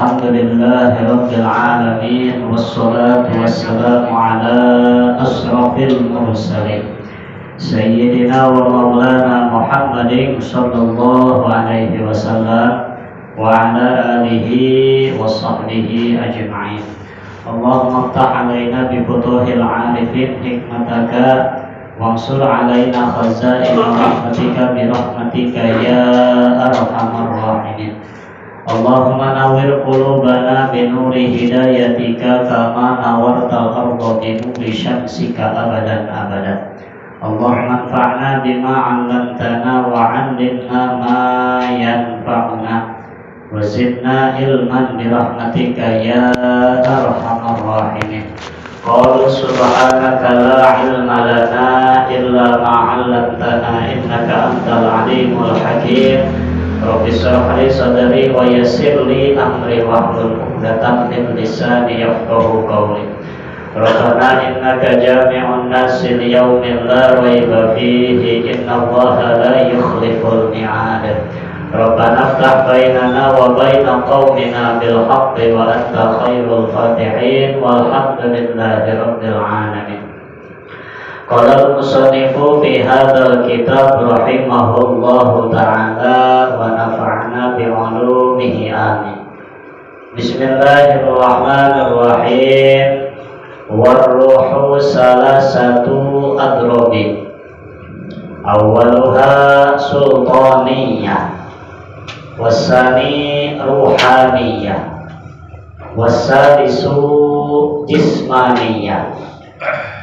Alhamdulillahi Rabbil Alamin. Wassalatu wassalamu ala asrafil mursalin Sayyidina wa maulana Muhammadin sallallahu alaihi wasallam wa ala alihi wa sahbihi ajma'in. Allahumma ftah alaina bi futuhil arifin hikmataka wansur alaina khazain rahmatika bi rahmatika ya arhamar rahimin. Allahumma nawwir qulubana bi nuri hidayatika kama nawartal arda bi nuri syamsika abadan abadan. Allahumma anfa'na bima 'allamtana wa 'allimna ma yanfa'una wa zidna ilman bi rahmatika ya arhamar rahimin. Qul subhanaka la ilma lana illa ma 'allamtana innaka antal alimul hakim. Rabbi shrah li sadri wa yassir li amri wahlul 'uqdatam min lisani yafqahu qawli. Rabbana innaka jami'un nasi liyaumin la raiba fihi innallaha la yukhliful mi'ad. Rabbana ftah bainana wa baina qaumina bil haqqi wa anta khairul fatihin walhamdulillahi rabbil alamin. Qala al-musannifu fi hadzal kitab rahimahullahu ta'ala wa nafa'na bi 'ulumihi amin. Bismillahirrahmanirrahim. Warruhu salasatu adrobi awaluha sultaniyah wasani ruhaniyah wasadisu jismaniyah.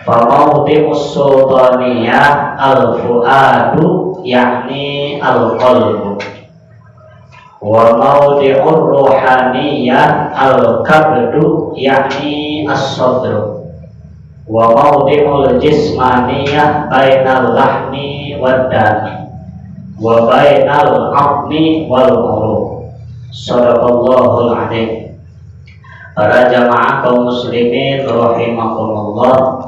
Famawdi'us sultaniyah al-fuadu yakni al-qalbu wa mawdi'ur ruhaniyah al-kabdu yakni as-sadru wa mawdi'ul jismaniyah bainal lahmi wad dami wa bainal 'azmi wal urub. Shadaqallahul 'azim. Para jamaah kaum muslimin rahimakumullah,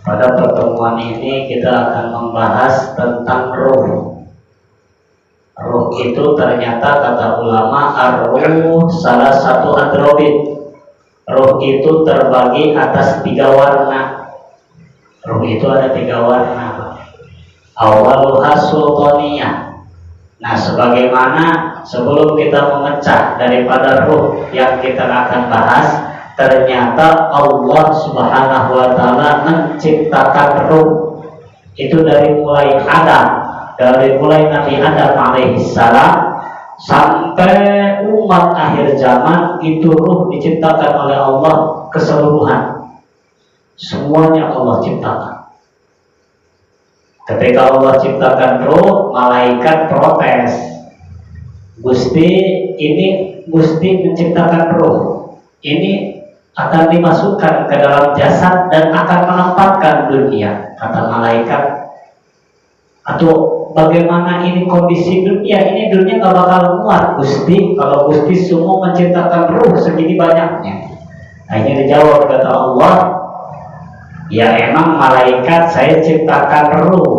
pada pertemuan ini kita akan membahas tentang ruh. Ruh itu ternyata kata ulama ar-ruh salah satu adrobin. Ruh itu terbagi atas 3 warna. Ruh itu ada 3 warna. Awaluha sultaniyah. Nah, sebagaimana sebelum kita memecah daripada ruh yang kita akan bahas, ternyata Allah Subhanahu wa taala menciptakan ruh itu dari mulai Adam. Dari mulai Nabi Adam alaihissalam sampai umat akhir zaman, itu ruh diciptakan oleh Allah keseluruhan. Semuanya Allah ciptakan. Ketika Allah ciptakan ruh, malaikat protes. Gusti, ini Gusti menciptakan ruh. Ini akan dimasukkan ke dalam jasad dan akan menempatkan dunia, kata malaikat. Atau bagaimana ini kondisi dunia? Ini dunia gak bakal muat Gusti kalau Gusti semua menciptakan ruh segini banyaknya. Akhirnya dijawab kata Allah, ya emang malaikat saya ciptakan ruh,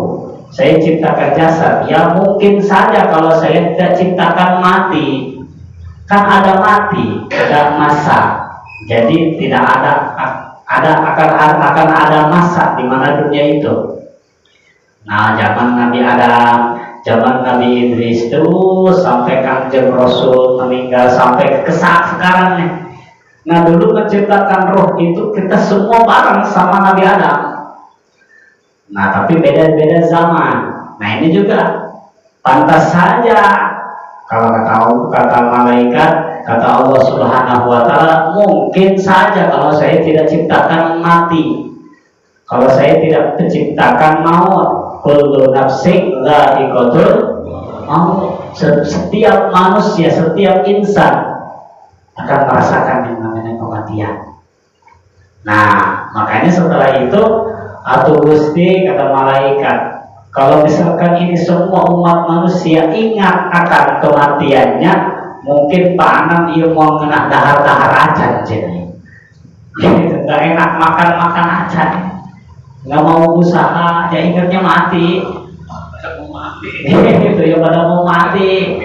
saya ciptakan jasad. Ya mungkin saja kalau saya tidak ciptakan mati. Kan ada mati, ada masa. Jadi tidak akan ada masa di mana dunia itu. Nah, zaman Nabi Adam, zaman Nabi Idris itu sampai Kanjeng Rasul meninggal sampai ke saat sekarang nih. Nah, dulu menciptakan roh itu kita semua bareng sama Nabi Adam. Nah, tapi beda-beda zaman. Nah, ini juga pantas saja kalau kata malaikat, kata Allah Subhanahu wa taala, mungkin saja kalau saya tidak ciptakan mati. Kalau saya tidak menciptakan maut. Kullu nafsin dha'iqatul maut. Setiap manusia, setiap insan akan merasakan yang namanya kematian. Nah, makanya setelah itu atuh Gusti kata malaikat, kalau misalkan ini semua umat manusia ingat akan kematiannya, mungkin panan ieu mau ngenah dahar-dahar acan jadi. Enggak enak makan acan. Nggak mau usaha, ya ingatnya mati. Itu ya pada mau mati.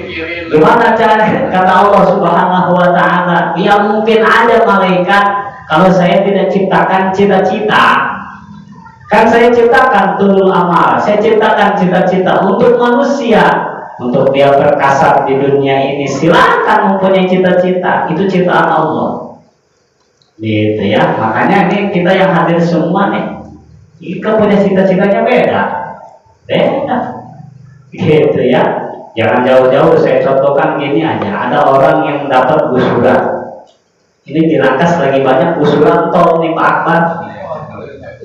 Gimana cara? Kata Allah Subhanahu wa taala, ya mungkin ada malaikat kalau saya tidak ciptakan cita-cita. Kan saya ciptakan tulul amal, saya ciptakan cita-cita untuk manusia, untuk dia berkasar di dunia ini. Silakan mempunyai cita-cita, itu ciptaan Allah. Gitu ya. Makanya ini kita yang hadir semua nih, kita punya cita-citanya beda. Beda. Gitu ya. Jangan jauh-jauh, saya contohkan gini aja. Ada orang yang dapat gusuran. Ini di Rangkas lagi banyak gusuran tol nih Pak Akbar.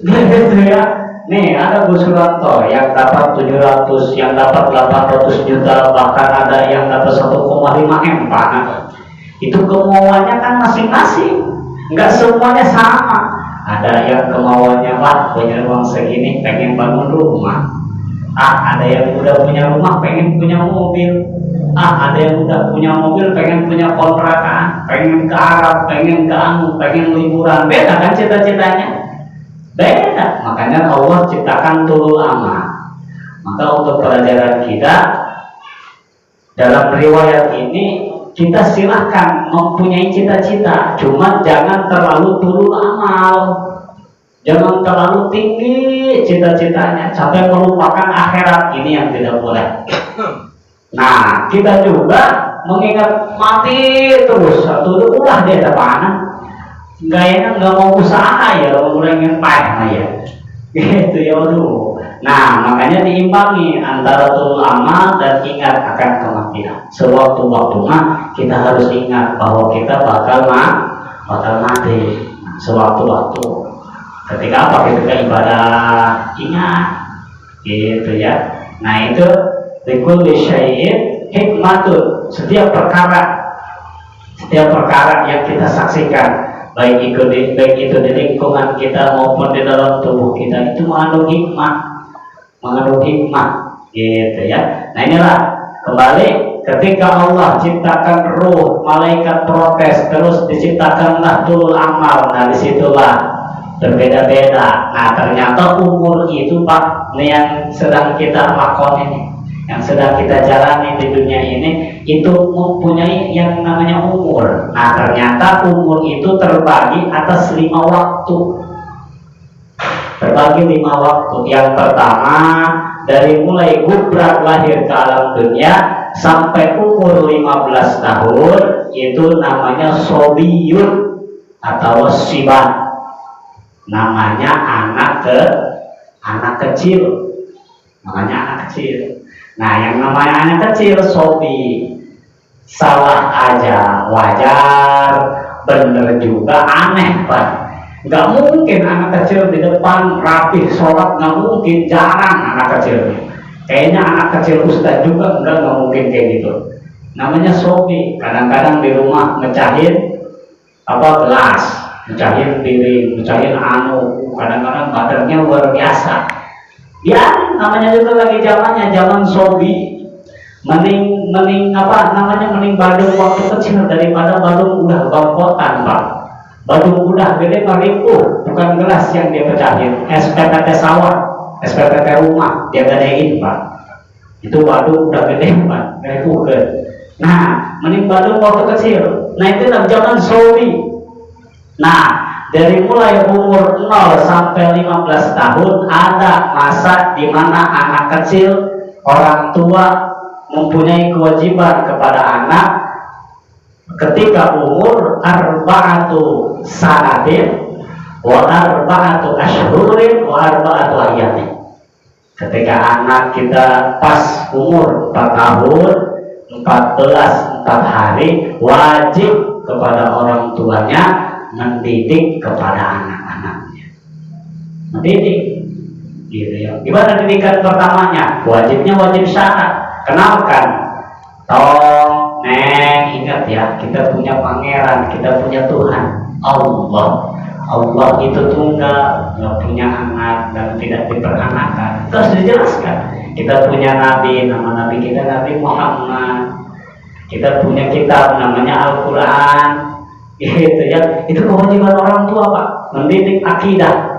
Gitu ya. Nih ada gusuran tol yang dapat 700, yang dapat 800 juta, bahkan ada yang dapat 1,5 M Pak. Itu kemauannya kan masing-masing. Enggak semuanya sama. Ada yang kemauannya Pak punya uang segini pengen bangun rumah. Ada yang udah punya rumah pengen punya mobil. Ada yang udah punya mobil pengen punya kontrakan, pengen ke Arab, pengen ke Anu, pengen liburan. Beda kan cita-citanya? Beda. Makanya Allah ciptakan tulul amal. Maka untuk pelajaran kita dalam riwayat ini, kita silahkan mempunyai cita-cita, cuma jangan terlalu tulul amal. Jangan terlalu tinggi cita-citanya sampai melupakan akhirat. Ini yang tidak boleh. Nah, kita juga mengingat mati terus. Satu ulah dia depan. Gayanya nggak mau usaha ya, ngurangin payah ya. Gitu ya dulu. Nah, makanya diimbangi antara tulul amal dan ingat akan kematian. Sewaktu-waktu mah kita harus ingat bahwa kita bakal mati. Nah, sewaktu-waktu. Ketika apa? Ketika ibadah, ingat, gitu ya. Nah itu likulli syai'in hikmatun. Setiap perkara yang kita saksikan, baik itu di lingkungan kita maupun di dalam tubuh kita, itu mengandung hikmah, gitu ya. Nah inilah kembali ketika Allah ciptakan ruh, malaikat protes, terus diciptakanlah tulul amal. Nah disitulah berbeda-beda. Nah ternyata umur itu Pak, yang sedang kita lakoni ini, yang sedang kita jalani di dunia ini, itu mempunyai yang namanya umur. Nah ternyata umur itu terbagi atas 5 waktu. Terbagi 5 waktu. Yang pertama, dari mulai gubrak lahir ke alam dunia sampai umur 15 tahun, itu namanya sobiyun atau sibah. Namanya anak kecil. Namanya anak kecil. Nah, yang namanya anak kecil sobi, salah aja wajar, bener juga aneh Pak. Nggak mungkin anak kecil di depan rapih sholat, nggak mungkin, jarang anak kecil. Kayaknya anak kecil ustaz juga nggak mungkin kayak gitu. Namanya sobi. Kadang-kadang di rumah mecahin gelas, mecahin piring, mecahin kadang-kadang badannya luar biasa. Ya, namanya juga lagi zaman sobi. Mending badung waktu kecil daripada badung udah bangkotan Pak. Badung udah gede mariku, bukan gelas yang dia pecahin, SPPT sawah, SPPT rumah dia gedein Pak. Itu badung udah gede Pak, mariku ke. Nah, mending badung waktu kecil. Nah itu zaman sobi. Nah, dari mulai umur 0 sampai 15 tahun ada masa di mana anak kecil, orang tua mempunyai kewajiban kepada anak ketika umur arba'atu sanatin wa arba'atu ashhurin wa arba'atu ayamin. Ketika anak kita pas umur 4 tahun, 4 hari, wajib kepada orang tuanya mendidik kepada anak-anaknya. Mendidik, gitu ya. Gimana didikan pertamanya? Wajibnya wajib syarat. Kenalkan, tong, neng, ingat ya, kita punya pangeran, kita punya Tuhan, Allah. Allah itu tunggal, nggak punya anak dan tidak diperanakan. Terus dijelaskan. Kita punya nabi, nama nabi kita Nabi Muhammad. Kita punya kitab namanya Al-Quran. Gitu ya, itu kewajiban orang tua Pak, mendidik akidah.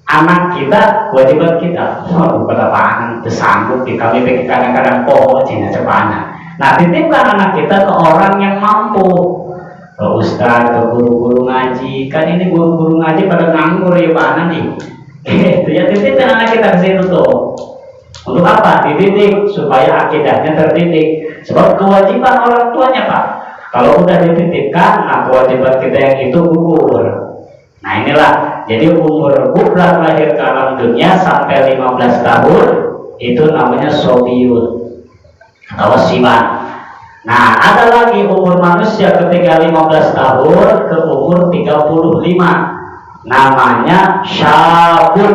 anak kita, kewajiban kita. Waduh, berapaan tersanggup di kami kadang-kadang pohon cina cepana. Nah, titipkan anak kita ke orang yang mampu, ke ustaz, ke guru-guru ngaji. Kan ini guru-guru ngaji pada nganggur ya mana nih. Gitu ya, titipkan anak kita ke situ tuh. Untuk apa? Dididik supaya akidahnya terdidik. Sebab kewajiban orang tuanya, Pak. Kalau udah dititipkan, nah kewajiban kita yang itu gugur. Nah inilah, jadi umur bulan lahir ke alam dunia sampai 15 tahun itu namanya sobiyun atau siwan. Nah ada lagi umur manusia ketika 15 tahun ke umur 35 namanya syabun.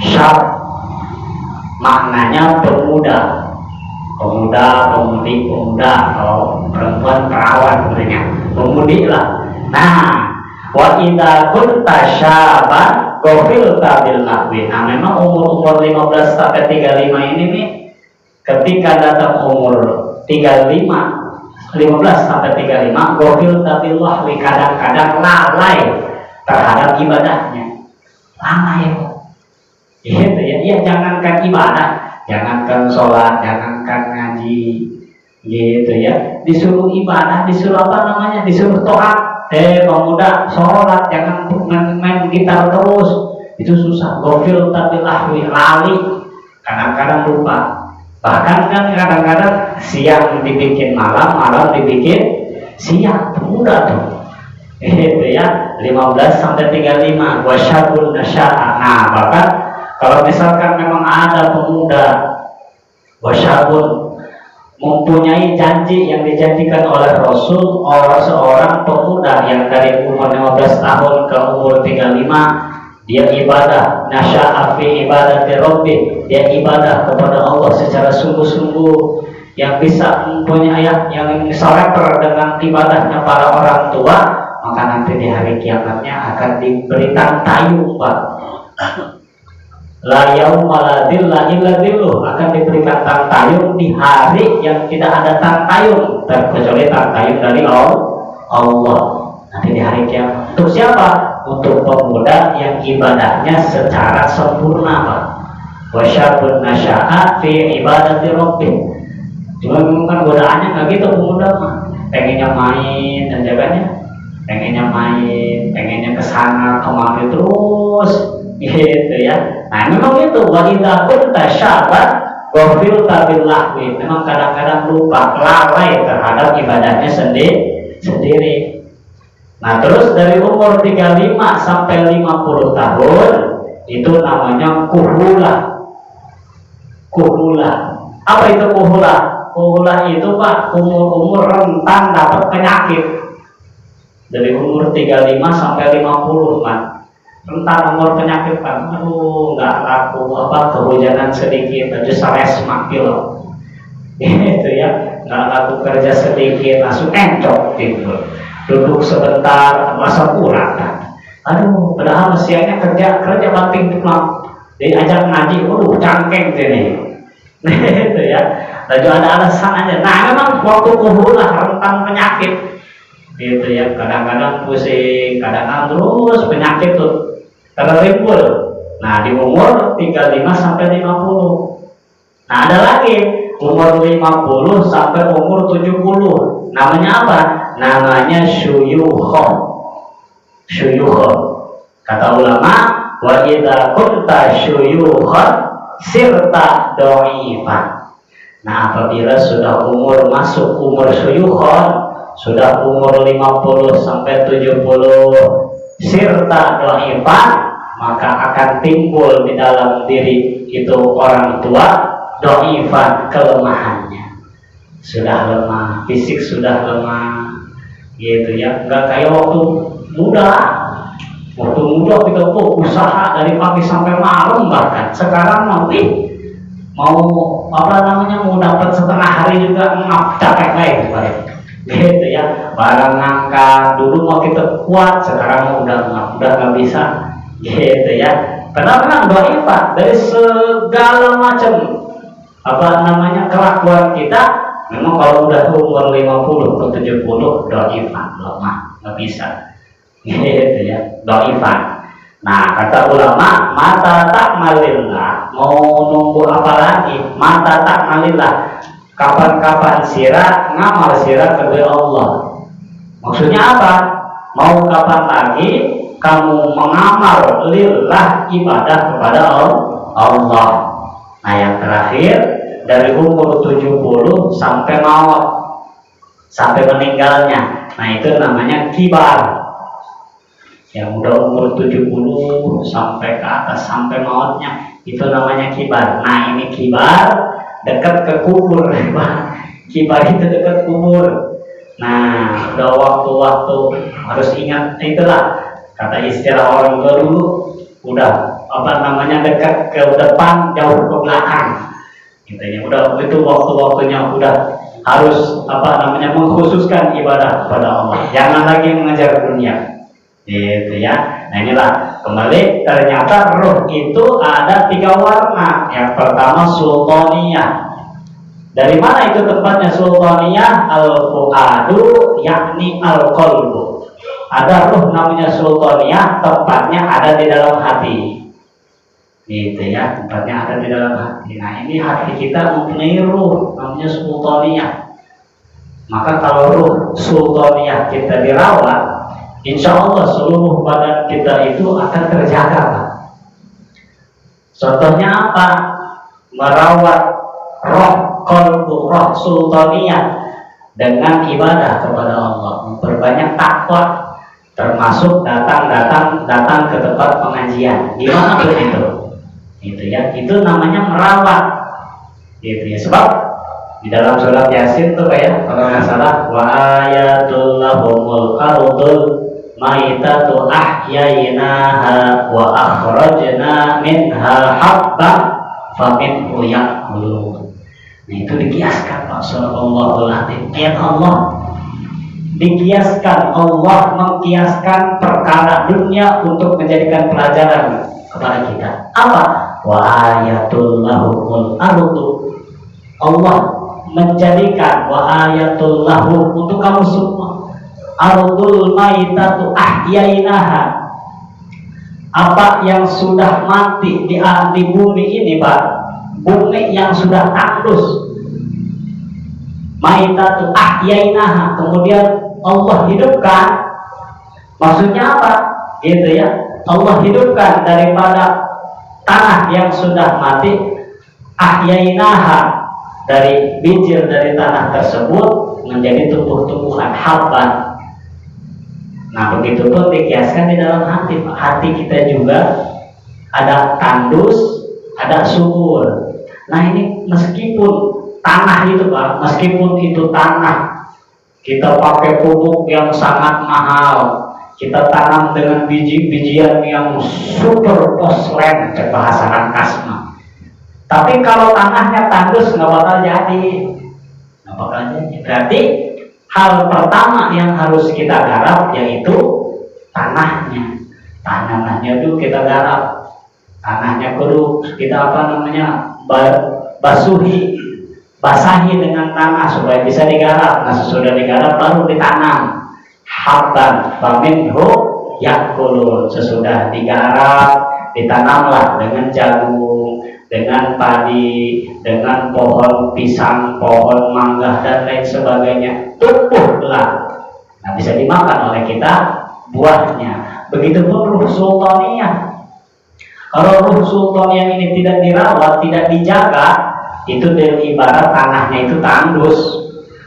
Syab maknanya pemuda, pemudi, pemuda, atau perempuan perawan sebenarnya, pemudi lah. Nah, wa idza kunta syaban ghafilta bil lahwi. Nah, memang umur 15 sampai 35 ini nih, ketika datang umur 35, 15 sampai 35, ghafilta bil lahwi, kadang-kadang lalai terhadap ibadahnya. Lalai. Gitu ya, ya jangankan ibadah, jangankan sholat, jangankan ngaji, gitu ya. Disuruh ibadah, disuruh apa namanya, disuruh toat. Pemuda sholat, jangan main gitar terus, itu susah. Gofil tapi lahwi, lali, kadang-kadang lupa. Bahkan kan kadang-kadang siang dibikin malam, malam dibikin siang. Pemuda tuh, gitu ya. 15 sampai 35, wasyabun nasya'a. Nah bahkan kalau misalkan memang ada pemuda wasyabun mempunyai janji yang dijanjikan oleh Rasul, seorang pemuda yang dari umur 15 tahun ke umur 35 dia ibadah, nasya'a fi ibadati rabbih, dia ibadah kepada Allah secara sungguh-sungguh, yang bisa mempunyai yang seleper dengan ibadahnya para orang tua, maka nanti di hari kiamatnya akan diberikan tayung, Pak. La yauma la dhilla illa dhilluh, akan diberikan tayung di hari yang tidak ada tayung terkecuali tayung dari Allah. Nanti di hari kiamat. Untuk siapa? Untuk pemuda yang ibadahnya secara sempurna, Pak. Wasyabun nasya'a fi ibadati rabbih. Cuma memang kan godaannya nggak gitu pemuda mah. Pengennya main dan jaganya, pengennya main, pengennya kesana kemari terus. Gitu ya. Nah memang itu wa idza kunta syaban ghafilta bil lahwi. Memang kadang-kadang lupa, lalai terhadap ibadahnya sendiri. Nah terus dari umur 35 sampai 50 tahun itu namanya kuhula. Kuhula. Apa itu kuhula? Kuhula itu, Pak, umur rentan dapat penyakit. Dari umur 35 sampai 50, Pak. Rentan umur penyakit, Pak. Aduh, nggak laku apa, kehujanan sedikit aja sales makil. Gitu ya, nggak laku kerja sedikit langsung encok gitu. Duduk sebentar masa kurang kan. Aduh, padahal mestinya kerja banting tulang. Diajak ngaji, aduh cangkeng sini. Gitu ya. Lalu ada alasan aja. Nah, memang waktu kuhula rentan penyakit. Gitu ya, kadang-kadang pusing, kadang-kadang terus penyakit tuh tertimbul. Nah di umur 35 sampai 50. Nah ada lagi umur 50 sampai umur 70. Namanya apa? Namanya syuyukh. Syuyukh. Kata ulama, wa idza kunta syuyukhan sirta dhaifan. Nah apabila sudah umur masuk umur syuyukhan, sudah umur 50 sampai 70 sirta dhaifan, maka akan timbul di dalam diri itu orang tua dhaifan, kelemahannya. Sudah lemah, fisik sudah lemah. Gitu ya, enggak kayak waktu muda. Waktu muda kita usaha dari pagi sampai malam, bahkan sekarang mau apa namanya, mau dapat setengah hari juga capek baik. Gitu ya, barang ngangkat dulu mau kita kuat, sekarang udah nggak bisa. Gitu ya, karena memang dhaifan dari segala macam apa namanya kelakuan kita. Memang kalau udah umur 50 ke 70 dhaifan, lemah, nggak bisa. Gitu ya, dhaifan. Nah, kata ulama, mata tak malillah, mau nunggu apa lagi? Mata tak malillah, kapan-kapan sirah ngamal sirah kepada Allah. Maksudnya apa? Mau kapan lagi kamu mengamal lillah, ibadah kepada Allah. Nah, yang terakhir dari umur 70 sampai maut, sampai meninggalnya. Nah, itu namanya kibar. Yang udah umur 70 sampai ke atas sampai mautnya, itu namanya kibar. Nah, ini kibar dekat ke kubur. Kibar itu dekat kubur. Nah, udah waktu-waktu harus ingat, itulah kata istilah orang tua dulu, udah apa namanya, dekat ke depan jauh ke belakang. Intinya udah itu waktu-waktunya udah harus apa namanya, mengkhususkan ibadah kepada Allah. Jangan lagi mengejar dunia. Gitu ya. Nah, inilah kembali, ternyata ruh itu ada 3 warna. Yang pertama sultaniyah. Dari mana itu tempatnya sultaniyah? Al-fuadu, yakni al-qalbu. Ada ruh namanya sultaniyah, tempatnya ada di dalam hati. Gitu ya, tempatnya ada di dalam hati. Nah, ini hati kita mempunyai ruh namanya sultaniyah. Maka kalau ruh sultaniyah kita dirawat, insya Allah seluruh badan kita itu akan terjaga, Pak. Contohnya apa? Merawat roh qalbu, roh sultaniyah dengan ibadah kepada Allah, memperbanyak takwa, termasuk datang ke tempat pengajian. Gimana tuh itu? Itu ya, itu namanya merawat. Gitu ya, sebab di dalam surat Yasin tuh kayak kalau nggak salah, wa ayatul lahumul ardul maitatu ahyainaha wa akhrajna minha habban faminhu ya'kulun. Nah, itu dikiaskan Pak, sallallahu alaihi ayat Allah. Dikiaskan, Allah mengkiaskan perkara dunia untuk menjadikan pelajaran kepada kita. Apa? Wa ayatul lahumul ardu. Allah menjadikan wa ayatul lahu untuk kamu semua. Ardul maitatu ahyainaha. Apa yang sudah mati di bumi ini, Pak? Bumi yang sudah tandus. Maitatu ahyainaha, kemudian Allah hidupkan. Maksudnya apa? Gitu ya. Allah hidupkan daripada tanah yang sudah mati, ahyainaha, dari bijil dari tanah tersebut menjadi tumbuh-tumbuhan habban. Nah, begitu pun dikiaskan di dalam hati. Hati kita juga ada tandus, ada subur. Nah, ini meskipun tanah itu, Pak, meskipun itu tanah, kita pakai pupuk yang sangat mahal, kita tanam dengan biji-bijian yang super poslen, bahasa kasma. Tapi kalau tanahnya tandus, nggak bakal jadi. Nggak bakal jadi. Berarti hal pertama yang harus kita garap yaitu tanahnya. Tanahnya itu kita garap. Tanahnya kudu kita apa namanya, basuhi, basahi dengan tanah supaya bisa digarap. Nah, sesudah digarap baru ditanam. Habban faminhu ya'kulun. Sesudah digarap, ditanamlah dengan jagung, dengan padi, dengan pohon pisang, pohon mangga dan lain sebagainya. Tumbuhlah. Nah, bisa dimakan oleh kita buahnya. Begitupun ruh sultaniyah. Kalau ruh sultaniyah ini tidak dirawat, tidak dijaga, itu dari ibarat tanahnya itu tandus.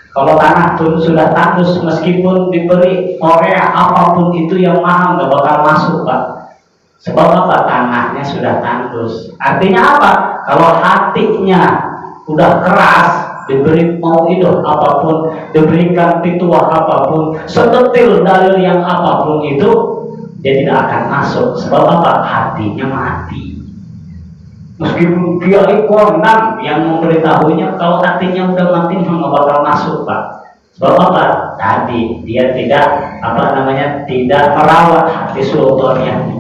Kalau tanah itu sudah tandus, meskipun diberi korea apapun itu yang mahal, nggak bakal masuk, Pak. Sebab apa? Tanahnya sudah tandus. Artinya apa? Kalau hatinya udah keras, diberi mau hidup apapun, diberikan pituah apapun, sedetil dalil yang apapun itu, dia tidak akan masuk. Sebab apa? Hatinya mati. Meskipun kiai kondang yang memberitahunya, kalau hatinya udah mati nggak bakal masuk, Pak. Sebab apa? Tadi dia tidak apa namanya, tidak merawat hati sultannya.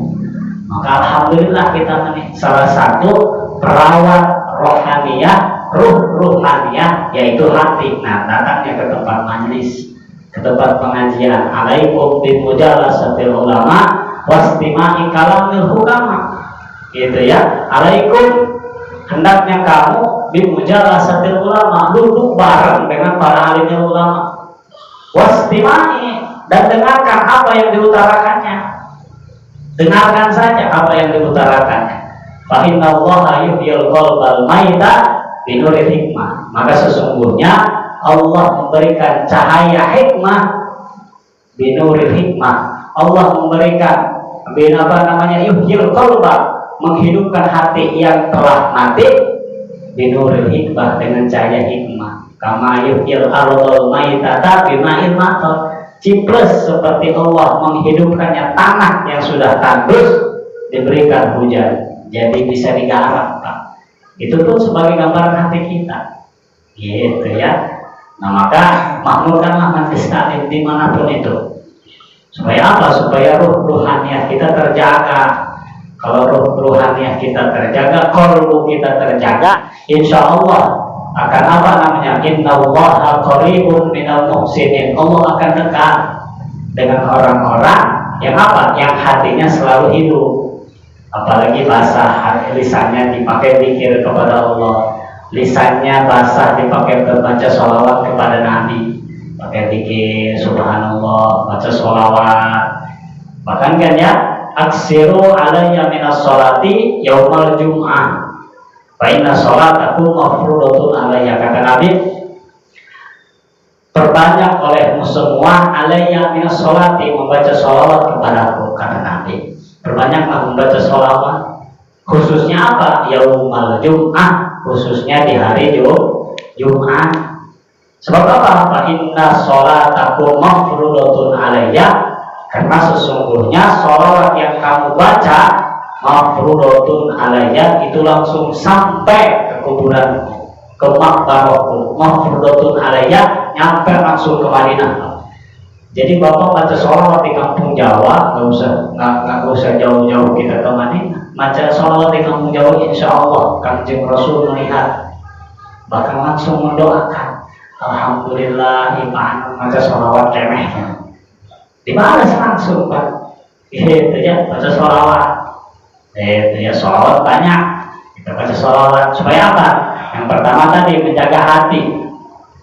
Maka alhamdulillah kita nih salah satu perawat rohaniyah, ruh ruhaniyah, yaitu hati. Nah, datangnya ke tempat majelis, ke tempat pengajian. Alaikum bimujalasatil ulama, wastima'i kalamil hukama. Gitu ya. Alaikum, hendaknya kamu bimujalasatil ulama, duduk bareng dengan para alim ulama. Wastima'i, dan dengarkan apa yang diutarakannya. Dengarkan saja apa yang diutarakannya. Fa innallaha yuhyil qalbal maita binuril hikmah. Maka sesungguhnya Allah memberikan cahaya hikmah binuril hikmah. Allah memberikan yuhyil qalba, menghidupkan hati yang telah mati binuril hikmah, dengan cahaya hikmah. Kama yuhyil ardal maitata bima'il matar. Ciplus seperti Allah menghidupkannya tanah yang sudah tandus diberikan hujan, jadi bisa digarap, Pak. Itu pun sebagai gambaran hati kita, gitu ya. Nah maka makmurkanlah majelis taklim dimanapun itu. Supaya apa? Supaya ruh ruhaniah kita terjaga. Kalau ruh ruhaniah kita terjaga, qalbu kita terjaga, insya Allah akan apa namanya? Innallaha qaribun minal muhsinin. Allah akan dekat dengan orang-orang yang apa? Yang hatinya selalu hidup. Apalagi basah, lisannya dipakai zikir kepada Allah, lisannya basah dipakai membaca sholawat kepada Nabi, pakai zikir subhanallah, baca sholawat. Bahkan kan ya, aksiru alayya minas sholati yaumal jum'ah fa inna sholatakum mafrudatun alayya. Kata Nabi, perbanyak olehmu semua alayya minas sholati, membaca sholawat kepadaku. Kata Nabi, perbanyaklah membaca sholawat. Khususnya apa? Yaumal jum'ah, khususnya di hari Jumat. Sebab apa? Fa inna sholatakum mafrudatun alayya, karena sesungguhnya sholawat yang kamu baca mafrudatun alayya, itu langsung sampai ke kuburan, ke makbarahku. Mafrudatun alayya, nyampe langsung ke Madinah. Jadi bapak baca sholawat di kampung Jawa, nggak usah jauh-jauh kita ke Madinah. Baca sholawat di kampung Jawa, insya Allah Kanjeng Rasul melihat, bahkan langsung mendoakan. Alhamdulillah, iman baca sholawat remehnya dibalas langsung, Pak. Itu ya, baca sholawat. Itu ya, sholawat banyak. Kita baca sholawat supaya apa? Yang pertama tadi menjaga hati,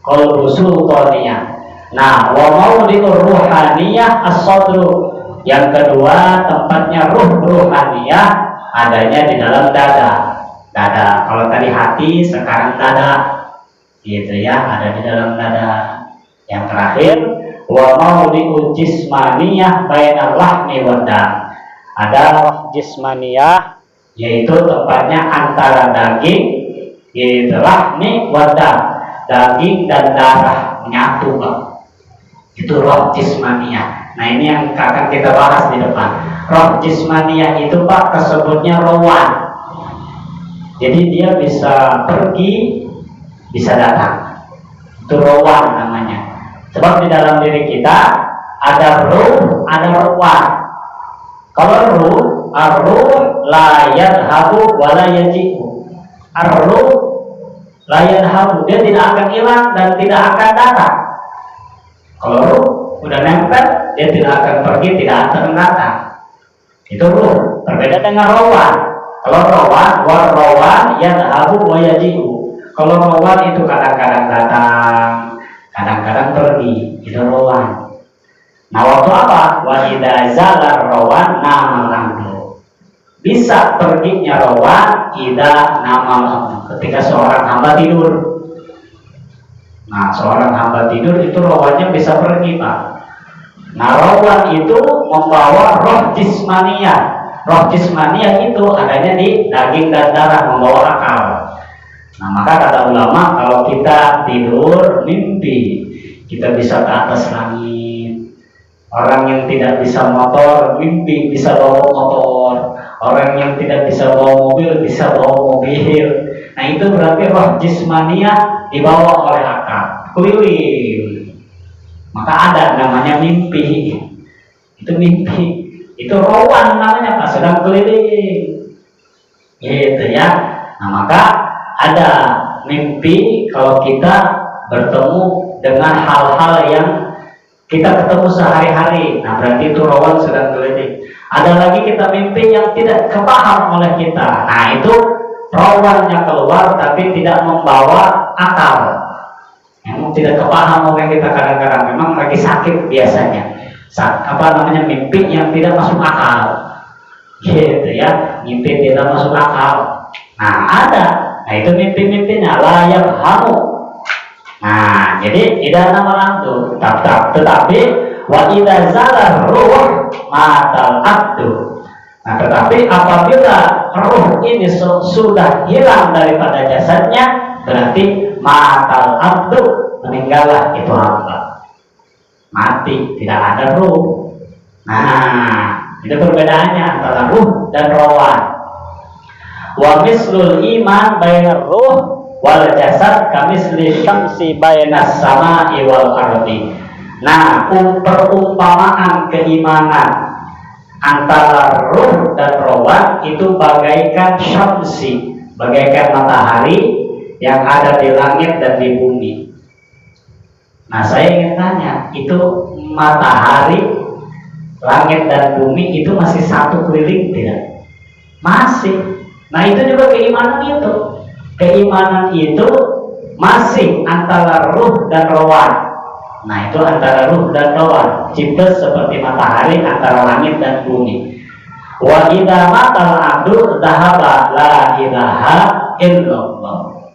qalbu sultaniyah. Nah, wa maudiur ruhaniyah as-sadru. Yang kedua, tempatnya ruh ruhaniyah adanya di dalam dada. Dada. Kalau tadi hati, sekarang dada. Gitu ya, ada di dalam dada. Yang terakhir, wa maudiul jismaniyah bainal lahmi wad dam. Ada jismaniyah, yaitu tempatnya antara daging, yaitu lahmi wad dam, daging dan darah menyatu, Pak. Itu roh jismaniyah. Nah ini yang akan kita bahas di depan. Roh jismaniyah itu, Pak, tersebutnya rawan. Jadi dia bisa pergi, bisa datang. Itu rawan namanya. Sebab di dalam diri kita ada ruh, ada rawan. Kalau ruh, ar-ruh la yadhabu wa la yaji'u. Ar-ruh la yadhabu, dia tidak akan hilang dan tidak akan datang. Kalau ruh udah nempel, dia tidak akan pergi, tidak akan datang. Itu ruh. Berbeda dengan rawan. Kalau rawan yadhabu wa yaji'u. Kalau rawan itu kadang-kadang datang, kadang-kadang pergi. Itu rawan. Nah waktu apa? Wa idza zala rawan namal amru. Bisa perginya rawan idza namal amru, ketika seorang hamba tidur. Nah seorang hamba tidur itu rawannya bisa pergi, Pak. Nah rawan itu membawa roh jismaniyah. Roh jismaniyah itu adanya di daging dan darah, membawa akal. Nah maka kata ulama, kalau kita tidur mimpi kita bisa ke atas langit. Orang yang tidak bisa motor mimpi bisa bawa motor. Orang yang tidak bisa bawa mobil bisa bawa mobil. Nah itu berarti roh jismaniyah dibawa oleh akal, keliling. Maka ada namanya mimpi. Itu mimpi. Itu rawan namanya, Pak, sedang keliling. Gitu ya. Nah maka ada mimpi kalau kita bertemu dengan hal-hal yang kita ketemu sehari-hari. Nah berarti itu rawan sedang keliling. Ada lagi kita mimpi yang tidak kepaham oleh kita. Nah itu rawannya keluar tapi tidak membawa akal. Memang tidak kepaham oleh kita kadang-kadang. Memang lagi sakit biasanya. Mimpi yang tidak masuk akal. Gitu ya, mimpi tidak masuk akal. Nah ada. Nah itu mimpi-mimpinya layak hamu. Nah jadi tidak nama itu. Tetapi wa idza zala ruh matal abdu. Nah tetapi apabila ruh ini sudah hilang daripada jasadnya, berarti matal abdu, meninggallah itu hamba. Mati, tidak ada ruh. Nah itu perbedaannya antara ruh dan rawan. Wa mislul iman baina ruh wal jasad kamisli syamsi baina samai wal ardi. Nah, perumpamaan keimanan antara ruh dan rawan itu bagaikan syamsi, bagaikan matahari yang ada di langit dan di bumi. Nah, saya ingin tanya, itu matahari, langit dan bumi itu masih satu keliling tidak? Masih. Nah, itu juga keimanan itu. Keimanan itu masih antara ruh dan rawan. Nah itu antara ruh dan rawan, cipta seperti matahari antara langit dan bumi. Wa idza matal abdu dhahaba la ilaha illallah.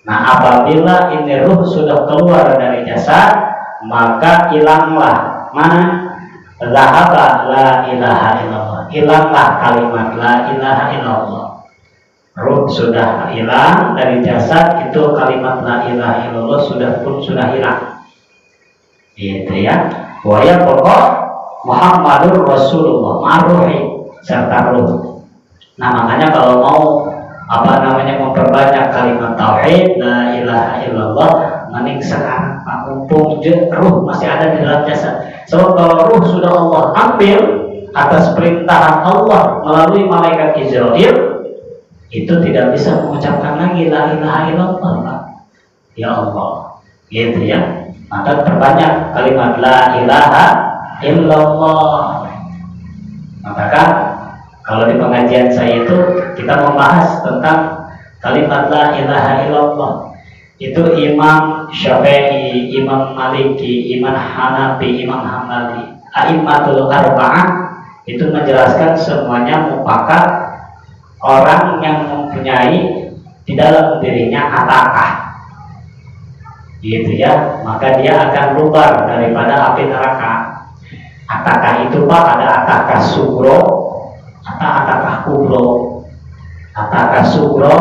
Nah apabila ini ruh sudah keluar dari jasad, maka hilanglah mana? Dhahaba la ilaha illallah. Hilanglah kalimat la ilaha illallah. Ruh sudah hilang dari jasad, itu kalimat la ilaha illallah sudah hilang. Gitu ya. Waya pokok Muhammadur Rasulullah ma'ruhi serta ruh. Nah makanya kalau mau memperbanyak kalimat tauhid la ilaha illallah, mending sekarang Pak, mumpung ruh masih ada di dalam jasad. So kalau ruh sudah Allah ambil atas perintahan Allah melalui malaikat Israil, itu tidak bisa mengucapkan lagi la ilaha illallah Pak. Ya Allah. Gitu ya. Maka perbanyak kalimat la ilaha illallah. Maka kan kalau di pengajian saya itu kita membahas tentang kalimat la ilaha illallah. Itu Imam Syafi'i, Imam Maliki, Imam Hanafi, Imam Hambali, A'immatul Arba'ah itu menjelaskan semuanya mufakat orang yang mempunyai di dalam dirinya atakah. Gitu ya, maka dia akan keluar daripada api neraka. Atakah itu Pak, ada atakah sugro atau atakah kubro. Atakah sugro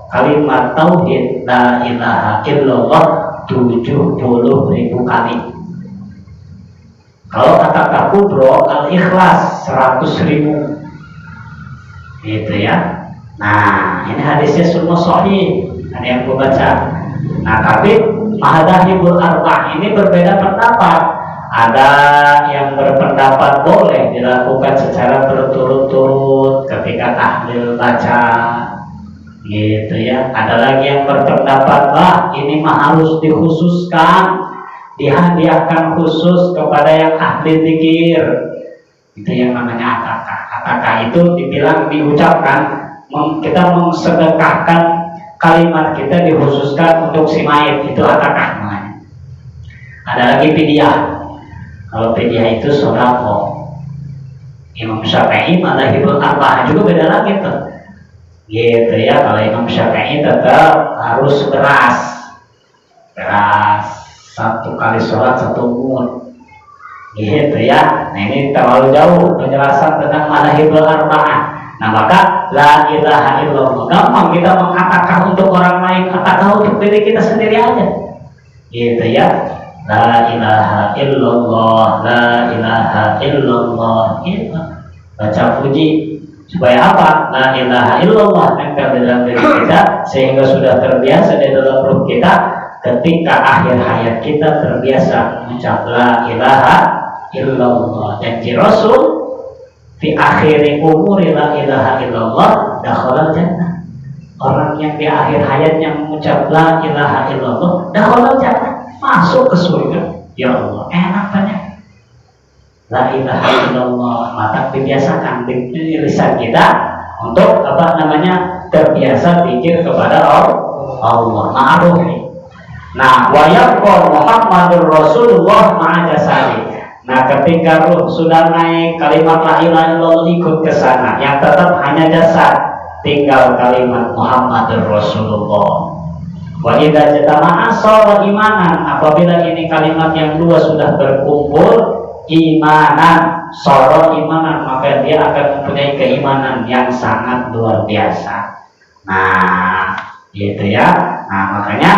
kalimat tauhid la ilaha illallah 70.000 kali. Kalau atakah kubro al-ikhlas 100.000. Gitu ya. Nah ini hadisnya semua sahih, ada yang gue baca. Nah tapi Mahadahibul Arba'ah ini berbeda pendapat. Ada yang berpendapat boleh dilakukan secara berturut-turut ketika tahlil baca, gitu ya. Ada lagi yang berpendapat lah ini mah harus dikhususkan, dihadiahkan khusus kepada yang ahli zikir. Itu yang namanya atakah. Atakah itu dibilang diucapkan, kita mensedekahkan kalimat kita dikhususkan untuk si mayit, itu atakah namanya. Ada lagi fidyah. Kalau fidyah itu sodako. Imam Syafi'i madzhabul arba'ah juga beda lagi tuh. Gitu ya, kalau Imam Syafi'i tetap harus beras 1 kali sholat 1 mud. Gitu ya. Nah ini terlalu jauh penjelasan tentang madzhabul arba'ah. Nah maka la ilaha illallah gampang kita mengatakan untuk orang lain, katakan untuk diri kita sendiri aja. Gitu ya. La ilaha illallah, la ilaha illallah. Gitu. Baca puji supaya apa? La ilaha illallah nempel di dalam diri kita sehingga sudah terbiasa di dalam ruh kita. Ketika akhir hayat kita terbiasa mengucap la ilaha illallah. Janji Rasul fi akhiri umuri la ilaha illallah dakhalal jannah. Orang yang di akhir hayatnya mengucap la ilaha illallah dakhalal jannah, masuk ke surga. Ya Allah, enak banyak. la ilaha illallah, maka dibiasakan di lisan kita untuk terbiasa pikir kepada Allah. Ma'ruf nih. Nah, wa yaqul Muhammadur Rasulullah ma'a jasadi. Nah, ketika ruh sudah naik, kalimat la ilaha illallah ikut ke sana, yang tetap hanya jasad, tinggal kalimat Muhammadur Rasulullah. Wa idza jatama'a shara imanan, apabila ini kalimat yang dua sudah berkumpul imanan, shara imanan, maka dia akan mempunyai keimanan yang sangat luar biasa. Nah, gitu ya. Nah, makanya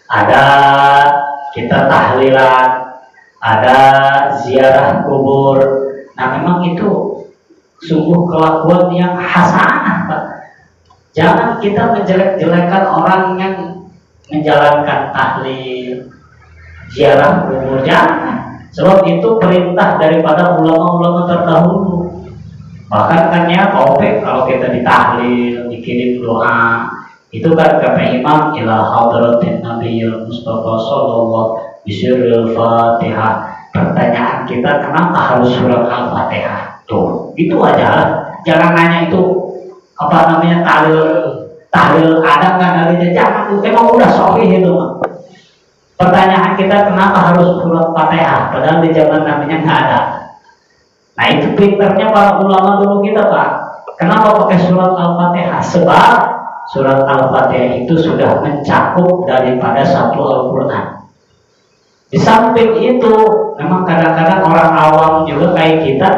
ada kita tahlilan, ada ziarah kubur. Nah, memang itu sungguh kelakuan yang hasanah, Pak. Jangan kita menjelek-jelekan orang yang menjalankan tahlil, ziarah kubur, jangan. Sebab itu perintah daripada ulama-ulama terdahulu. Bahkan kan ya, kalau kita ditahlil, dikirim doa, itu kan kata Imam ila hadratin Nabiyil Mustafa sallallahu bisiril Fatihah. Pertanyaan kita, kenapa harus surat Al-Fatihah? Tuh, itu aja. Jangan nanya itu tahlil ada nggak dalilnya? Jangan, emang udah sahih itu. Pertanyaan kita, kenapa harus surat Fatihah? Padahal di zaman Nabi nggak ada. Nah, itu pinternya para ulama dulu kita, Pak. Kenapa pakai surat Al-Fatihah? Sebab surat Al-Fatihah itu sudah mencakup daripada satu Al-Quran. Di samping itu, memang kadang-kadang orang awam juga kayak kita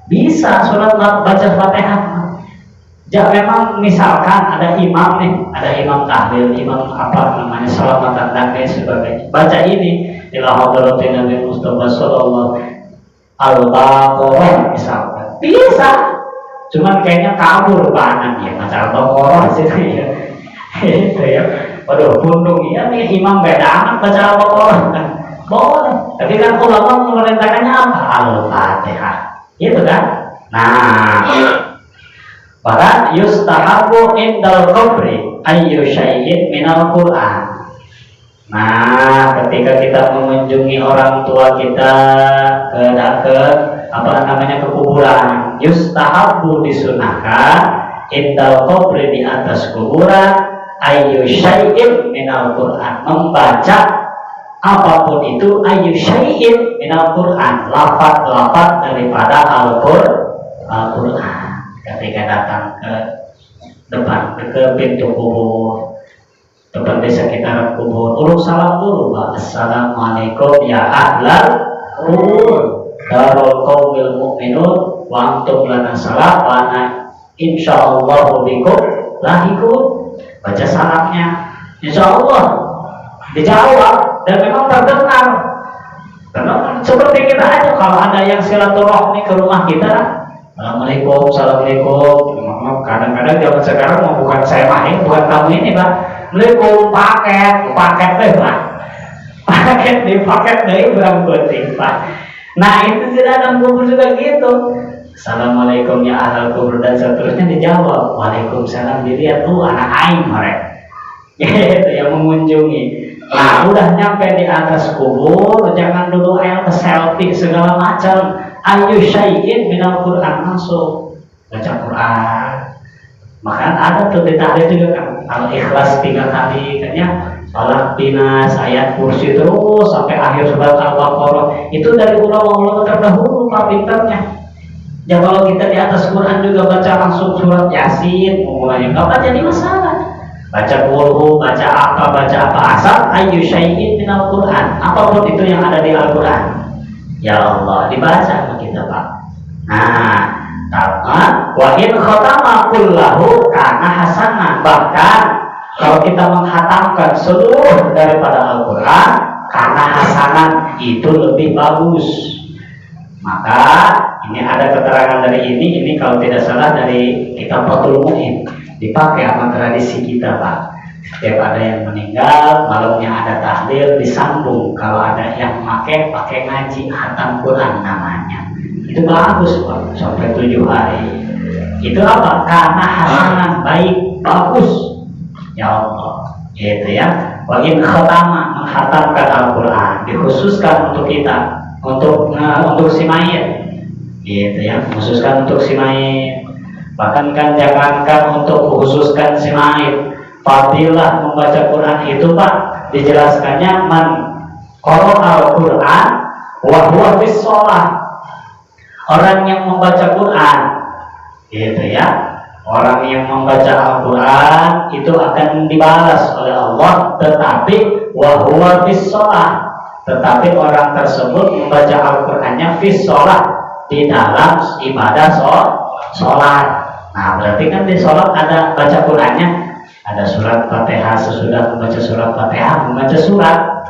bisa surat baca Fatihah. Memang misalkan ada imam nih, ada imam tahlil, imam selamatan dan lain sebagainya. Baca ini, ila hadratin Nabi Mustafa sallallahu Al-Baqarah misalkan. Bisa. Cuman kayaknya kabur banget ya, baca Al-Baqarah situ ya. Itu ya. Waduh, buntung ya nih imam beda amat baca Al-Baqarah kan. Boleh. Tapi kan ulama memerintahkannya apa? Al-Fatihah. Gitu kan? Nah, bahkan yustahabu indal qabri ayyu syai'in minal Qur'an. Nah, ketika kita mengunjungi orang tua kita ke kuburan, yustahabu disunahkan indal qabri di atas kuburan ayyu syai'in minal Qur'an, membaca apapun itu ayyu syai'in minal Qur'an, lafaz-lafaz daripada Al-Qur'an. Ketika datang ke depan ke pintu kubur, depan di sekitar kubur, urus salam dulu, Pak. Assalamualaikum ya ahlal kubur darul qaumil mu'minun wa antum lana salam wa ana insyaallah bikum lahiqun. Baca salamnya, insyaallah dijawab dan memang terdengar. Karena seperti kita aja, kalau ada yang silaturahmi ke rumah kita, Assalamualaikum. Kadang-kadang zaman sekarang mau bukan saya main, bukan tamu ini, Pak. Assalamualaikum, paket deh, Pak. Paket deh, berang penting, Pak. Nah, itu tidak ada kubur juga gitu. Assalamualaikum ya ahlal kubur, dan seterusnya dijawab. Waalaikumsalam, dilihat tuh anak aing mereka. Gitu yang mengunjungi. Nah, udah nyampe di atas kubur, jangan dulu selfie segala macam. Ayu syai'in minal Qur'an, langsung baca Quran. Maka ada tuh detail juga kan, Al-Ikhlas 3 kali kan ya, Falaq Binas, ayat kursi terus sampai akhir surat Al-Baqarah. Itu dari ulama-ulama terdahulu, Pak, pintarnya. Ya kalau kita di atas Quran juga baca langsung surat Yasin, mulai enggak jadi masalah. Baca qulhu, baca apa asal ayu syai'in minal Qur'an, apapun itu yang ada di Al-Qur'an. Ya Allah, dibaca sama kita, Pak. Nah, wa in khatama kullahu kana hasanan. Bahkan kalau kita menghatamkan seluruh daripada Al-Qur'an, kana hasanan, itu lebih bagus. Maka ini ada keterangan dari ini kalau tidak salah dari kitab Fathul Mu'in, dipakai sama tradisi kita, Pak. Setiap ada yang meninggal, malamnya ada tahlil, disambung. Kalau ada yang pakai ngaji khatam Quran namanya. Itu bagus, Pak, sampai 7 hari. Itu apa? Karena hasanah, baik, bagus. Ya Allah, gitu ya. Wajib khatama, menghatamkan Al-Quran, dikhususkan untuk kita. untuk si mayit, gitu ya, khususkan untuk si mayit. Bahkan kan jangankan untuk khususkan si mayit, fadilah membaca Quran itu Pak dijelaskannya man qara'a al-Quran wa huwa fis shalah. Orang yang membaca Quran, gitu ya, orang yang membaca Al-Quran itu akan dibalas oleh Allah, tetapi wa huwa fis shalah, tetapi orang tersebut membaca Al-Qurannya fis shalah, di dalam ibadah sholat. Nah berarti kan di sholat ada baca Qurannya, ada surat Fatihah, sesudah membaca surat Fatihah membaca surat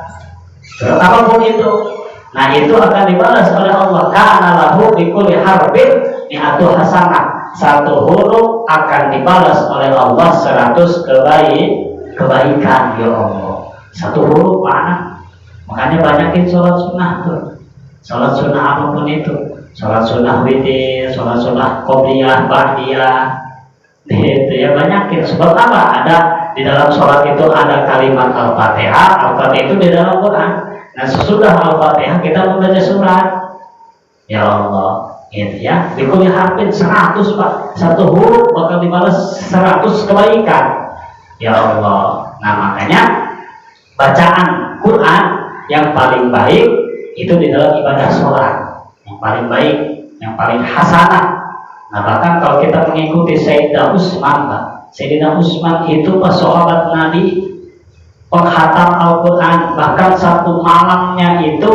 apapun itu. Nah itu akan dibalas oleh Allah. Kana lahu bikulli harbin mi'atu hasanah. Satu huruf akan dibalas oleh Allah 100 kebaikan. Ya Allah, satu huruf mana? Makanya banyakin sholat sunnah tuh. Sholat sunnah apapun itu, sholat sunnah witir, sholat sunnah qobliyah, ba'diyah, itu ya banyakin. Sebab apa? Ada di dalam sholat itu ada kalimat Al-Fatihah. Al-Fatihah itu di dalam Quran. Nah sesudah Al-Fatihah kita membaca surat. Ya Allah, gitu ya. Bikulli harfin 100 Pak. Satu huruf bakal dibalas 100 kebaikan. Ya Allah. Nah makanya bacaan Quran yang paling baik itu di dalam ibadah sholat. Yang paling baik, yang paling hasanah. Nah bahkan kalau kita mengikuti Sayyidina Utsman Pak, Sayyidina Utsman itu pas sahabat Nabi penghatam Al-Quran, bahkan satu malamnya itu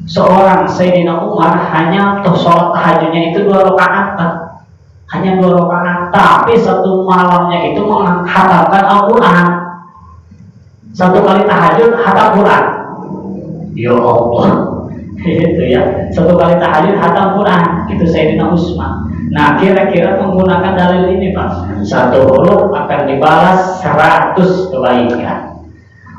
seorang Sayyidina Umar hanya untuk sholat tahajudnya itu 2 rakaat Pak. Hanya 2 rakaat, tapi satu malamnya itu menghatamkan Al-Quran. Satu kali tahajud hatam Quran. Ya Allah, itu ya, satu kali tahajud hatam Quran, itu Sayyidina Utsman. Nah kira-kira menggunakan dalil ini Pak, satu huruf akan dibalas 100 kebaikan.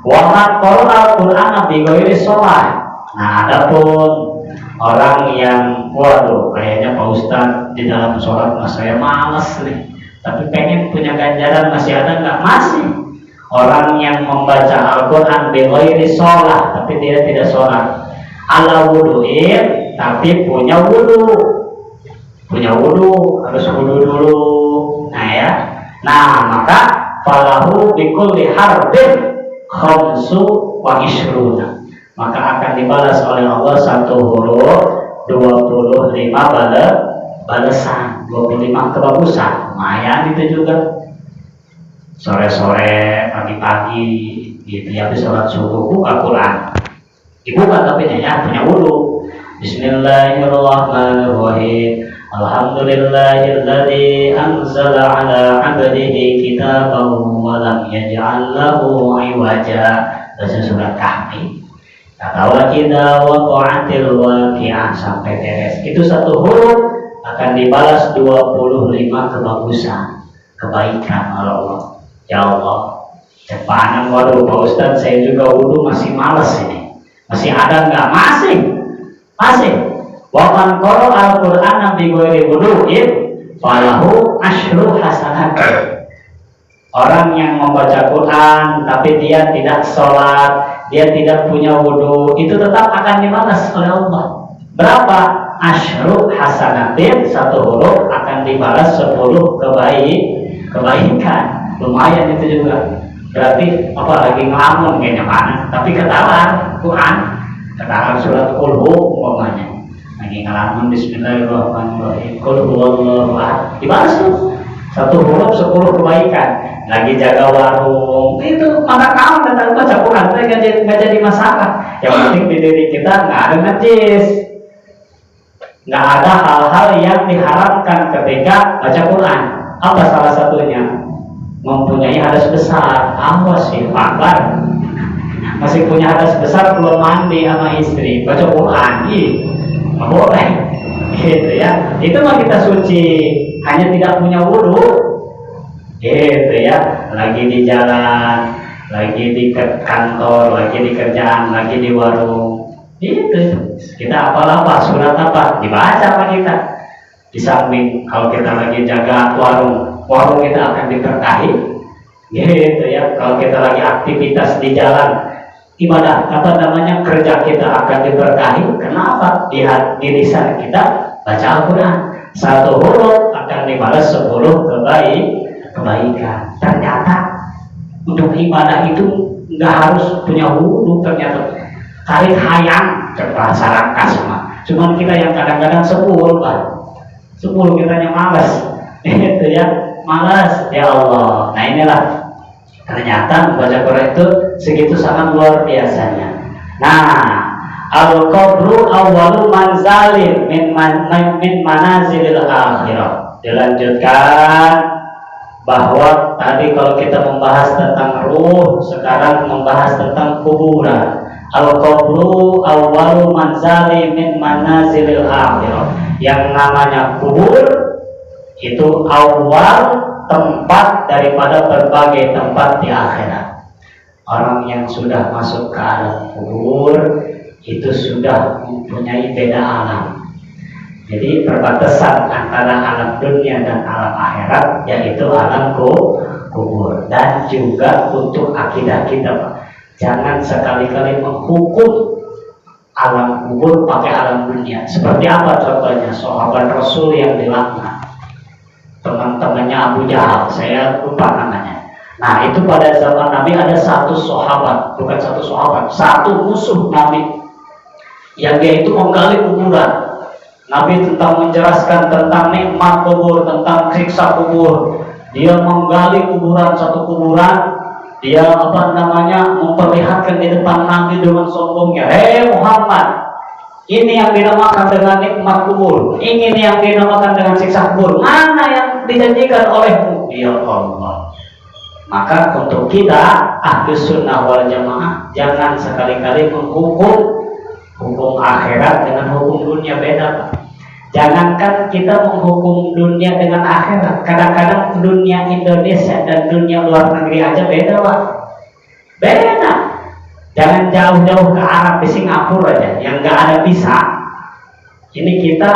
Wa man qara'a al-Qur'ana bi ghairi shalah. Nah adapun orang yang waduh kayaknya Pak Ustadz di dalam sholat saya malas nih, tapi pengen punya ganjaran, masih ada nggak? Masih. Orang yang membaca Al-Quran bi ghairi shalah, tapi dia tidak sholat, ala wudu'in, tapi punya wudu, harus wudu dulu. Nah ya, nah maka falahu bikulli harbin khamsu wa ishruna, maka akan dibalas oleh Allah satu huruf 25 balasan, 25 kebagusan. Lumayan itu juga. Sore-sore, pagi-pagi gitu ya, habis sholat subuh buka Quran, dibuka tapi ya punya wudu. Bismillahirrahmanirrahim. Alhamdulillahilladzi anzala ala 'abdihi kitabahu wa lam yaj'al lahu 'iwaja. Baca surat Kahfi. Kata idza waqa'atil waqi'ah sampai beres. Itu satu huruf akan dibalas 25 kebagusan, kebaikan oleh Allah. Ya Allah, cepanan waduh Pak Ustadz, saya juga wudu masih malas ini. Masih ada nggak? Masih. Wa man qara'a al-Qur'ana bi ghairi wudu'in falahu asyru hasanat. Orang yang membaca Quran tapi dia tidak sholat, dia tidak punya wudu, itu tetap akan dibalas oleh Allah. Berapa? Asyru hasanatin, satu huruf akan dibalas 10 kebaikan. Lumayan itu juga. Berarti apa lagi ngelamun kayaknya mana? Tapi ketahuan Quran, ketahuan surat Qul Hu umpamanya. Lagi ngelamun Bismillahirrahmanirrahim. Qul huwallahu ahad. Dibalas tuh. Satu huruf 10 kebaikan. Lagi jaga warung, itu maka kamu datang baca Quran, nggak jadi masalah. Yang penting di diri kita nggak ada najis, nggak ada hal-hal yang diharamkan ketika baca Quran. Apa salah satunya? Mempunyai hadas besar. Awas sih Pak, masih punya hadas besar, belum mandi sama istri, baca Quran, nggak boleh. Gitu ya. Itu mah kita suci, hanya tidak punya wudu. Gitu ya. Lagi di jalan, lagi di kantor, lagi di kerjaan, lagi di warung. Itu kita apa surat apa dibaca apa kita. Di samping kalau kita lagi jaga warung kita akan diberkahi. Gitu ya. Kalau kita lagi aktivitas di jalan, ibadah apa namanya kerja kita akan diberkahi. Kenapa? Di lisan kita baca Al-Quran, satu huruf akan dibalas 10 kebaikan. Ternyata untuk ibadah itu nggak harus punya huruf, ternyata kali hayang bahasa rangkas mah. Cuman kita yang kadang-kadang 10 kita yang malas itu ya, malas ya Allah. Nah inilah ternyata membaca Quran itu segitu sangat luar biasanya. Nah, al-qabru awwalu manzalin min manazilil akhirah. Dilanjutkan bahwa tadi kalau kita membahas tentang ruh, sekarang membahas tentang kuburan. Al-qabru awwalu manzali min manazilil akhirah. Yang namanya kubur itu awal tempat daripada berbagai tempat di akhirat. Orang yang sudah masuk ke alam kubur itu sudah mempunyai beda alam. Jadi perbatasan antara alam dunia dan alam akhirat yaitu alam kubur. Dan juga untuk akidah kita, Pak, jangan sekali-kali menghukum alam kubur pakai alam dunia. Seperti apa contohnya? Sahabat Rasul yang dilaknat, teman-temannya Abu Jahal, saya lupa namanya. Nah itu pada zaman Nabi ada satu sahabat, bukan satu sahabat, satu musuh Nabi yang dia itu menggali kuburan. Nabi tentang menjelaskan tentang nikmat kubur, tentang siksa kubur. Dia menggali kuburan, satu kuburan, dia memperlihatkan di depan Nabi dengan sombongnya, hei Muhammad, ini yang dinamakan dengan nikmat kubur, ini yang dinamakan dengan siksa kubur, mana yang dijanjikan olehmu ya Allah. Maka untuk kita Ahlus Sunnah wal Jamaah jangan sekali-kali menghukum hukum akhirat dengan hukum dunia, beda, Pak. Jangankan kita menghukum dunia dengan akhirat, kadang-kadang dunia Indonesia dan dunia luar negeri aja beda, Pak. Beda. Jangan jauh-jauh ke Arab, di Singapura aja yang nggak ada visa. Ini kita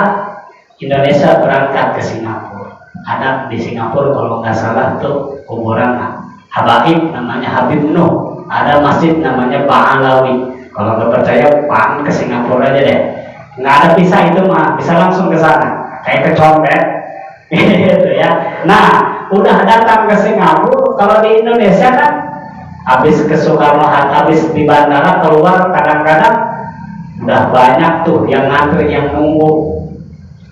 Indonesia berangkat ke Singapura. Ada di Singapura kalau nggak salah tuh kuburan Habaib namanya Habib Nuh. Ada masjid namanya Ba'alawi. Kalau nggak percaya, Pak, ke Singapura aja deh. Nggak ada visa itu mah, bisa langsung ke sana. Kayak ke Condet, gitu ya. Nah, udah datang ke Singapura. Kalau di Indonesia kan, habis ke Soekarno-Hatta, habis di bandara keluar, kadang-kadang udah banyak tuh yang ngantri, yang nunggu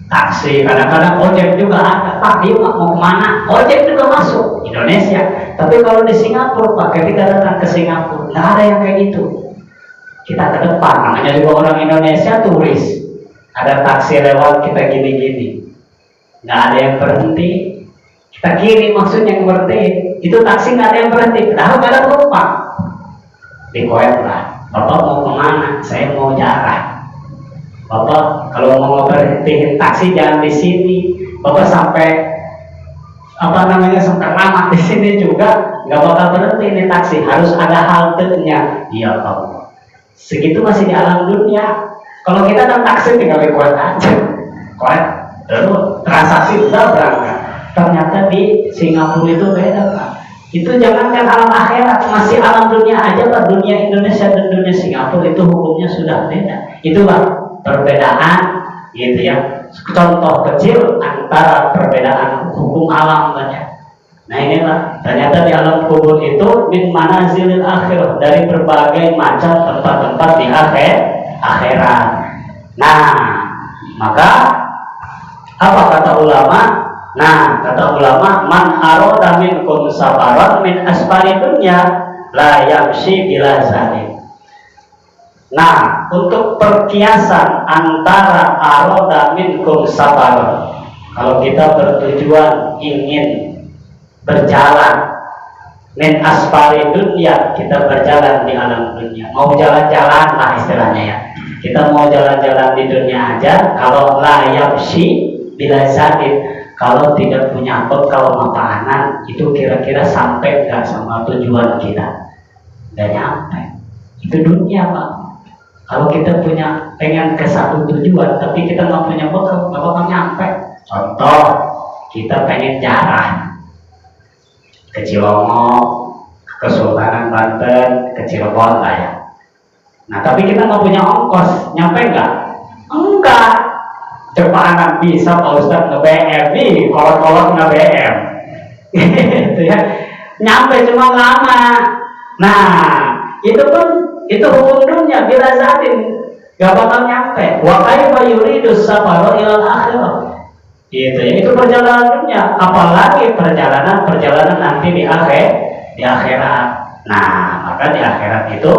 taksi. Kadang-kadang ojek juga ada. Pak, dia mau kemana? Ojek juga masuk Indonesia. Tapi kalau di Singapura, Pak, ketika datang ke Singapura, nggak ada yang kayak gitu. Kita ke depan, namanya juga orang Indonesia turis, ada taksi lewat kita gini-gini, nggak ada yang berhenti, kita kiri maksudnya yang berhenti, itu taksi nggak ada yang berhenti, padahal nggak ada penumpang. Di Kuwait lah, Bapak mau kemana? Saya mau jarah. Bapak kalau mau berhenti taksi jangan di sini, Bapak sampai sampai lama di sini juga nggak bakal berhenti di taksi, harus ada haltenya. Ya Allah. Segitu masih di alam dunia. Kalau kita kan taksi tinggal di Kuwait aja, Kuwait terus transaksi udah berangkat. Ternyata di Singapura itu beda, Pak. Itu jangankan alam akhirat, masih alam dunia aja, Pak. Dunia Indonesia dan dunia Singapura itu hukumnya sudah beda. Itulah perbedaan, gitu ya. Contoh kecil antara perbedaan hukum alam banyak. Nah inilah ternyata di alam kubur itu min manazilil akhirah, dari berbagai macam tempat-tempat di akhirat. Nah, maka apa kata ulama? Nah, kata ulama, man arada minkum safaran min asfali dunya la yamshi bila zalim. Nah, untuk perkiasan antara arada minkum safaran, kalau kita bertujuan ingin berjalan min asfali dunia, kita berjalan di alam dunia, mau jalan-jalan lah istilahnya ya, kita mau jalan-jalan di dunia aja, kalau la yamshi bila zalim, kalau tidak punya bekal makanan, itu kira-kira sampai nggak sama tujuan kita? Nggak nyampe. Itu dunia, Pak. Kalau kita pengen ke satu tujuan, tapi kita nggak punya bekal, nggak bakal nyampe. Contoh, kita pengen jarah ke Cilongok, ke Sultan Banten, ke Cirebon lah ya. Nah tapi kita nggak punya ongkos, nyampe nggak? Enggak. Coba anak bisa Pak Ustadz nge-BM nih, kolot-kolot nge-BM gitu ya, nyampe cuma lama. Nah itu pun itu hukum dunia bila zatin gak bakal nyampe. Wa kaifa yuridus safaru ilal akhirah, gitu ya, itu perjalanan dunia, apalagi perjalanan nanti di akhirat. Nah maka di akhirat itu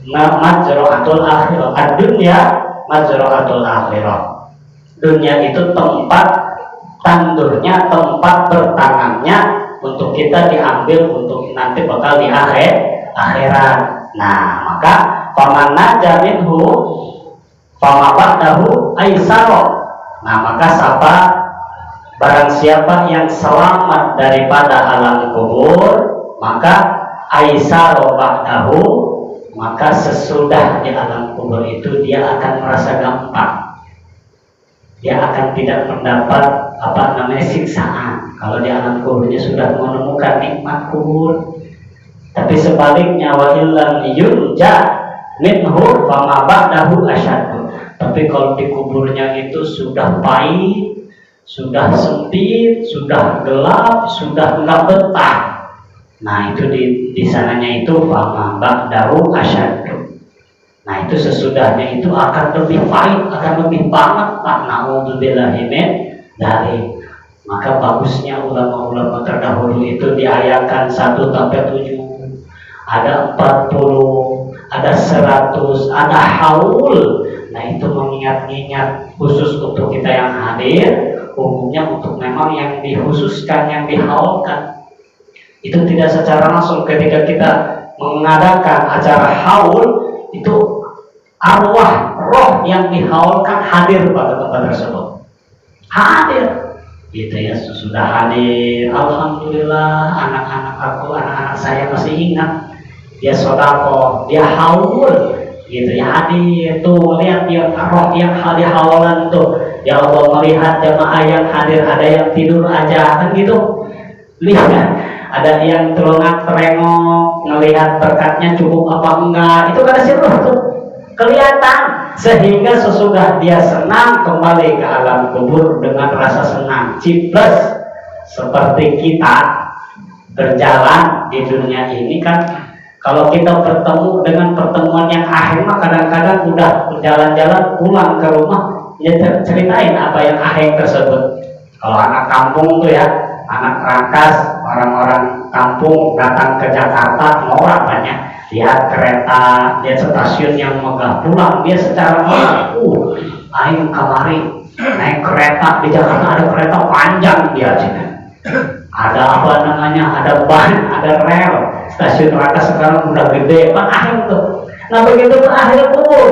majra'atul akhirah, ad-dunya majra'atul akhirah. Dunia itu tempat tandurnya, tempat bertangannya untuk kita diambil untuk nanti bakal di akhirat. Nah maka faman naja minhu fama ba'dahu aisaro. Nah maka barang siapa yang selamat daripada alam kubur, maka aisaro ba'dahu, maka sesudah di alam kubur itu dia akan merasa gampang. Dia akan tidak mendapat siksaan kalau di alam kuburnya sudah menemukan nikmat kubur. Tapi sebaliknya, wa illam yurja minhu fama ba'dahu asyaddu. Tapi kalau di kuburnya itu sudah pahit, sudah sempit, sudah gelap, sudah enggak betah. Nah itu di sananya itu fama ba'dahu asyaddu. Nah itu sesudahnya itu akan lebih pahit, akan lebih banget. Na'udzubillahi min dzalik. Maka bagusnya ulama-ulama terdahulu itu diayatkan 1-7, ada 40, ada 100, ada haul. Nah itu mengingat-ingat khusus untuk kita yang hadir, umumnya untuk memang yang dikhususkan, yang dihaulkan. Itu tidak secara langsung ketika kita mengadakan acara haul, itu arwah roh yang dihaulkan hadir pada tempat tersebut. Hadir, gitu ya, sudah hadir. Alhamdulillah, anak-anak saya masih ingat. Dia sodako, dia haul, gitu ya, hadir. Tuh lihat dia roh yang hadir haulan tuh. Ya Allah melihat jamaah yang hadir, ada yang tidur aja kan gitu. Lihat, ada yang terengok ngelihat berkatnya cukup apa enggak. Itu kan sirruh tuh kelihatan, sehingga sesudah dia senang kembali ke alam kubur dengan rasa senang cipless. Seperti kita berjalan di dunia ini kan, kalau kita bertemu dengan pertemuan yang akhir mah kadang-kadang udah berjalan-jalan pulang ke rumah ya ceritain apa yang akhir tersebut. Kalau anak kampung tuh ya, anak Rangkas, orang-orang kampung datang ke Jakarta, norak banyak, lihat kereta, lihat stasiun yang megah, pulang dia secara aing kamari naik kereta di Jakarta, ada kereta panjang dia sini, ada ada ban, ada rel. Stasiun Rangkas sekarang udah gede, akhir tuh. Nah begitu berakhir kubur,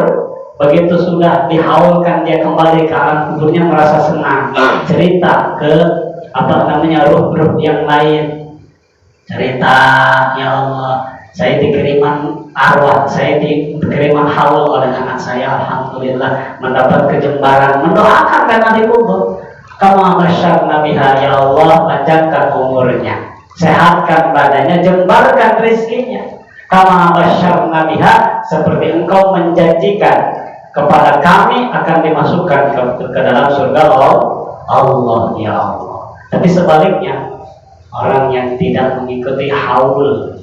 begitu sudah dihaulkan dia kembali ke alam kuburnya merasa senang, cerita ke ruh-ruh yang lain, cerita, ya Allah saya dikiriman arwah, saya dikiriman haul oleh anak saya, alhamdulillah mendapat kejembaran, mendoakan karena dikubur. Kama masyarna biha, ya Allah panjangkan umurnya, sehatkan badannya, jembarkan rezekinya. Kama masyarna biha, seperti engkau menjanjikan kepada kami akan dimasukkan ke dalam surga Allah, ya Allah. Tapi sebaliknya, orang yang tidak mengikuti haul,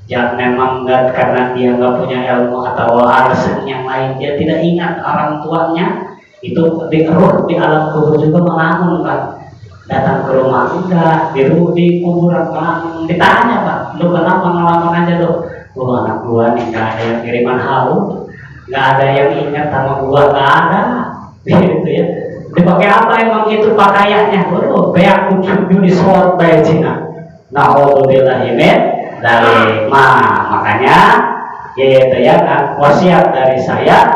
yang memang enggak, karena dia nggak punya ilmu atau alasan yang lain, dia tidak ingat orang tuanya, itu di alam kubur juga melamun kan, datang ke rumah enggak, di kuburan melamun, ditanya Pak, lu kenapa ngelamun aja lu? Anak gua nih nggak ada yang kiriman haul, nggak ada yang ingat sama gua, nggak ada, gitu ya. Dipakai apa emang itu pakaiannya? Beak kucu di sholat bayi Cina. Na'udzubillahi min dzalik. Makanya yaitu ya wasiat dari saya,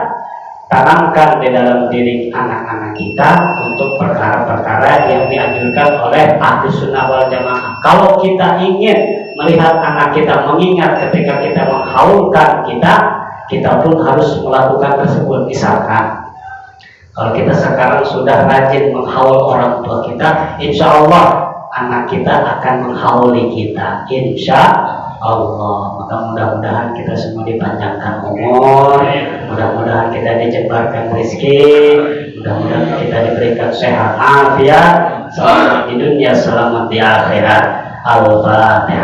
tanamkan di dalam diri anak-anak kita untuk perkara-perkara yang dianjurkan oleh Ahlus Sunnah wal Jamaah. Kalau kita ingin melihat anak kita mengingat ketika kita menghaulkan kita pun harus melakukan tersebut. Misalkan kalau kita sekarang sudah rajin menghaul orang tua kita, insya Allah anak kita akan menghauli kita, insya Allah. Maka mudah-mudahan kita semua dipanjangkan umur, mudah-mudahan kita dicebarkan rezeki, mudah-mudahan kita diberikan sehat afiat, selamat di dunia, selamat di akhirat. Al-Fatihah.